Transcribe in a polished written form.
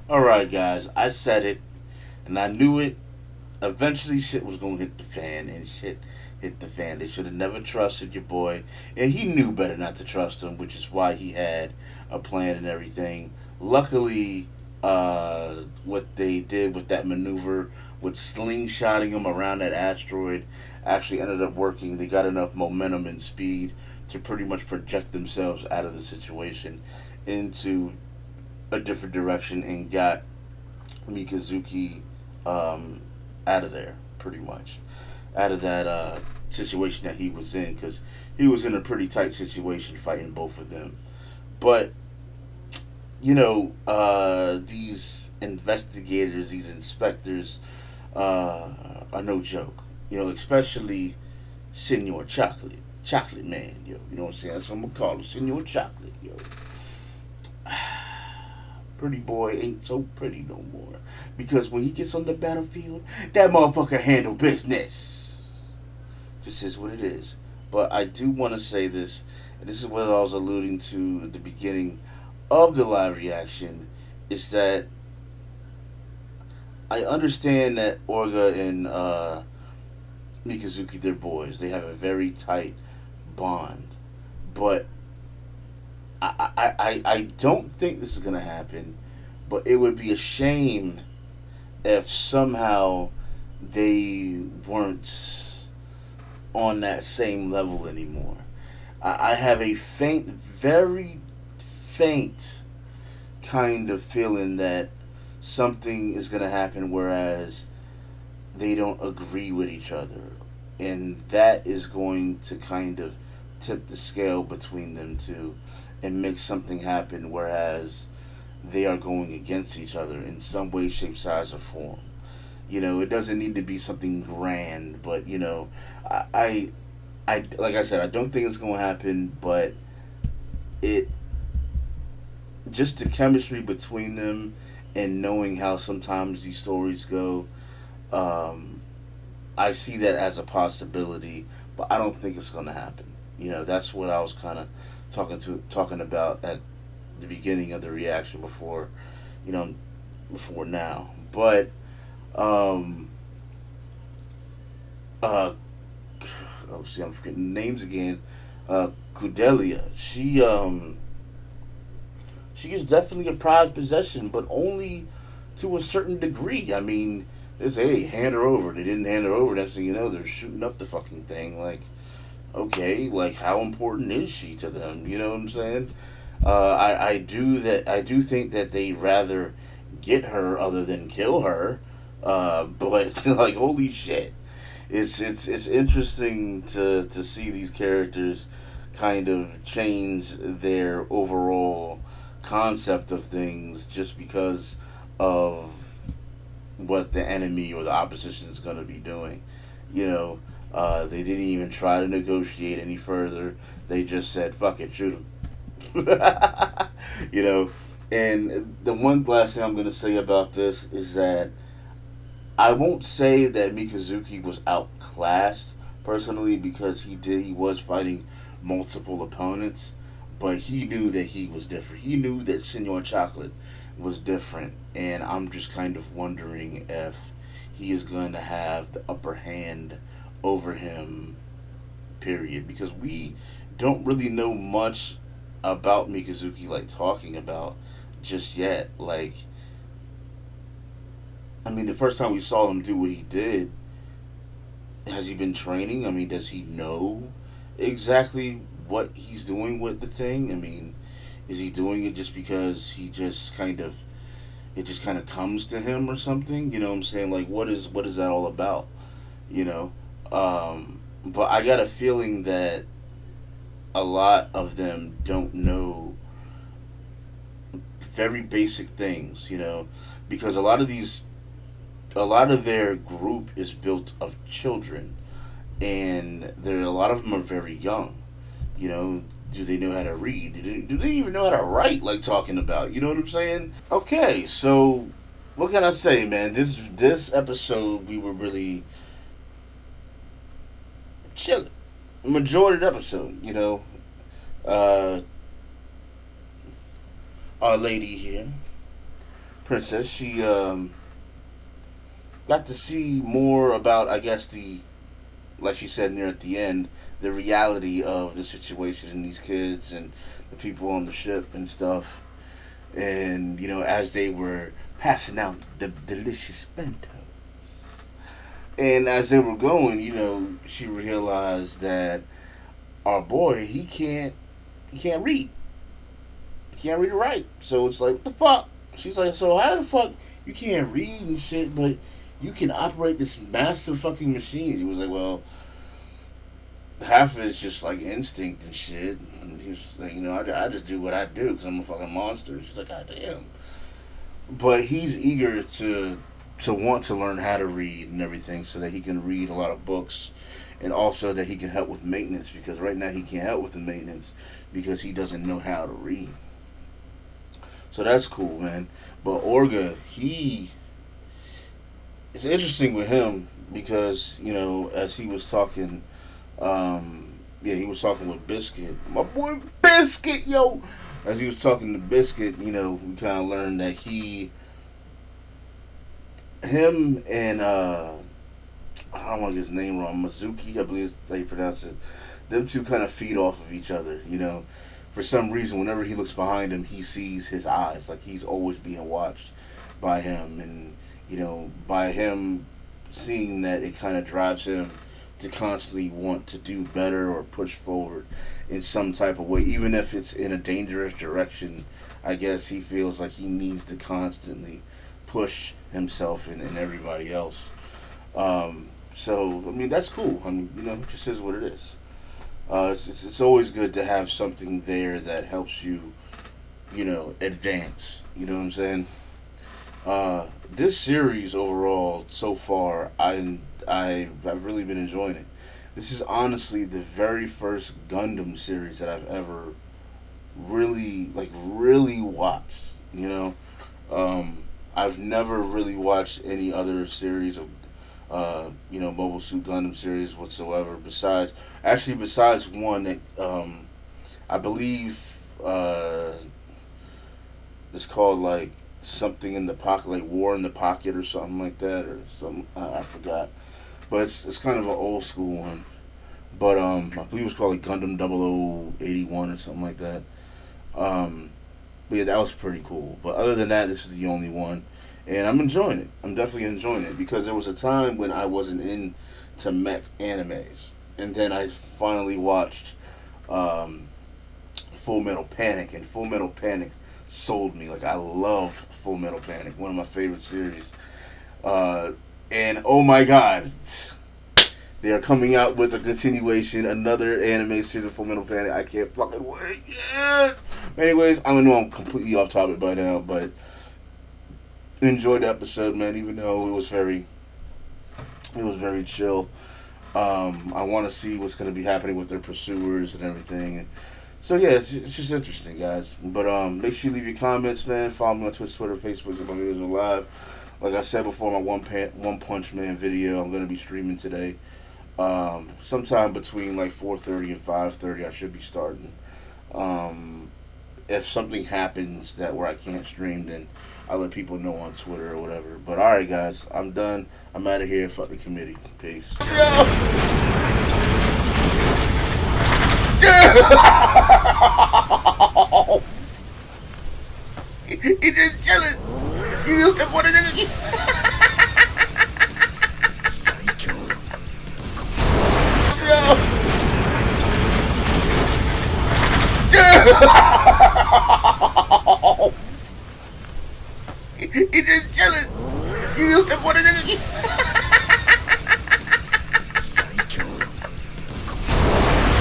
Alright, guys, I said it, and I knew it. Eventually, shit was gonna hit the fan, and shit hit the fan. They should have never trusted your boy, and he knew better not to trust him, which is why he had a plan and everything. Luckily, what they did with that maneuver with slingshotting him around that asteroid actually ended up working. They got enough momentum and speed to pretty much project themselves out of the situation into a different direction and got Mikazuki out of there, pretty much. Out of that situation that he was in, because he was in a pretty tight situation fighting both of them. But, these investigators, these inspectors, are no joke. Especially Senor Chocolate. Chocolate Man, yo. You know what I'm saying? That's what I'm going to call him. Senor Chocolate, yo. Pretty boy ain't so pretty no more. Because when he gets on the battlefield, that motherfucker handle business. Just is what it is. But I do want to say this, and this is what I was alluding to at the beginning of the live reaction, is that I understand that Orga and Mikazuki, they're boys. They have a very tight bond. But I don't think this is going to happen, but it would be a shame if somehow they weren't on that same level anymore. I have a faint, very faint kind of feeling that something is going to happen whereas they don't agree with each other. And that is going to kind of tip the scale between them two and make something happen whereas they are going against each other in some way, shape, size, or form. It doesn't need to be something grand, but I, I, I like I said, I don't think it's going to happen, but it just the chemistry between them and knowing how sometimes these stories go, um, I see that as a possibility, but I don't think it's going to happen. That's what I was kind of talking about at the beginning of the reaction you know, before now. But um, uh, oh, see, I'm forgetting names again. Kudelia, she is definitely a prized possession, but only to a certain degree. I mean, they say, hey, hand her over. They didn't hand her over. Next thing you know, they're shooting up the fucking thing. Like, okay, like how important is she to them? You know what I'm saying? I do think that they rather get her other than kill her. But like holy shit, it's interesting to see these characters kind of change their overall concept of things just because of what the enemy or the opposition is going to be doing. You know, they didn't even try to negotiate any further. They just said, "Fuck it, shoot him." you know, and the one last thing I'm going to say about this is that I won't say that Mikazuki was outclassed personally because he was fighting multiple opponents, but he knew that he was different. He knew that Senor Chocolate was different, and I'm just kind of wondering if he is going to have the upper hand over him. Period, because we don't really know much about Mikazuki, like talking about just yet. Like, I mean, the first time we saw him do what he did, has he been training? I mean, does he know exactly what he's doing with the thing? I mean, is he doing it just because he just kind of it just kind of comes to him or something? You know what I'm saying? Like, what is that all about? You know, but I got a feeling that a lot of them don't know very basic things. You know, because a lot of their group is built of children, and a lot of them are very young. You know, do they know how to read? Do they even know how to write? Like talking about, you know what I'm saying? Okay, so what can I say, man? This episode we were really chilling. Majority of the episode, uh, our lady here princess, she got to see more about, I guess, like she said near at the end, the reality of the situation and these kids and the people on the ship and stuff. And, as they were passing out the delicious bento. And as they were going, she realized that our boy, he can't read. He can't read or write. So it's like, what the fuck? She's like, so how the fuck you can't read and shit, but you can operate this massive fucking machine? He was like, well, half of it's just like instinct and shit. And he was like, I just do what I do because I'm a fucking monster. She's like, God damn. But he's eager to want to learn how to read and everything so that he can read a lot of books, and also that he can help with maintenance, because right now he can't help with the maintenance because he doesn't know how to read. So that's cool, man. But Orga, it's interesting with him because, as he was talking, he was talking with Biscuit. My boy Biscuit, yo! As he was talking to Biscuit, we kind of learned that him and, I don't want to get his name wrong, Mizuki, I believe is how you pronounce it. Them two kind of feed off of each other, For some reason, whenever he looks behind him, he sees his eyes. Like he's always being watched by him. And, by him seeing that, it kind of drives him to constantly want to do better or push forward in some type of way. Even if it's in a dangerous direction, I guess he feels like he needs to constantly push himself and everybody else. So, that's cool. It just is what it is. It's always good to have something there that helps you, advance. You know what I'm saying? This series overall, so far, I've really been enjoying it. This is honestly the very first Gundam series that I've ever really watched. I've never really watched any other series of Mobile Suit Gundam series whatsoever. Besides one that I believe it's called like something in the pocket, like War in the Pocket or something like that, or something. I forgot, but it's kind of an old school one. But I believe it was called like Gundam 0081 or something like that. But yeah, that was pretty cool. But other than that, this is the only one. And I'm enjoying it. I'm definitely enjoying it. Because there was a time when I wasn't into mech animes. And then I finally watched Full Metal Panic. And Full Metal Panic sold me. Like, I love Full Metal Panic. One of my favorite series. And oh my god. They are coming out with a continuation, another anime series of Full Metal Panic. I can't fucking wait. Yeah. Anyways, I know I'm completely off topic by now, but enjoyed the episode, man. Even though it was very chill. I want to see what's going to be happening with their pursuers and everything. And so yeah, it's just interesting, guys. But make sure you leave your comments, man. Follow me on Twitch, Twitter, Facebook, and my videos are live. Like I said before, my One Punch Man video, I'm going to be streaming today. Sometime between like 4:30 and 5:30, I should be starting. If something happens where I can't stream, then I'll let people know on Twitter or whatever. But alright, guys, I'm done. I'm out of here. Fuck the committee. Peace. He just chilling. You used to put it in. He just chilling. You used to put it in.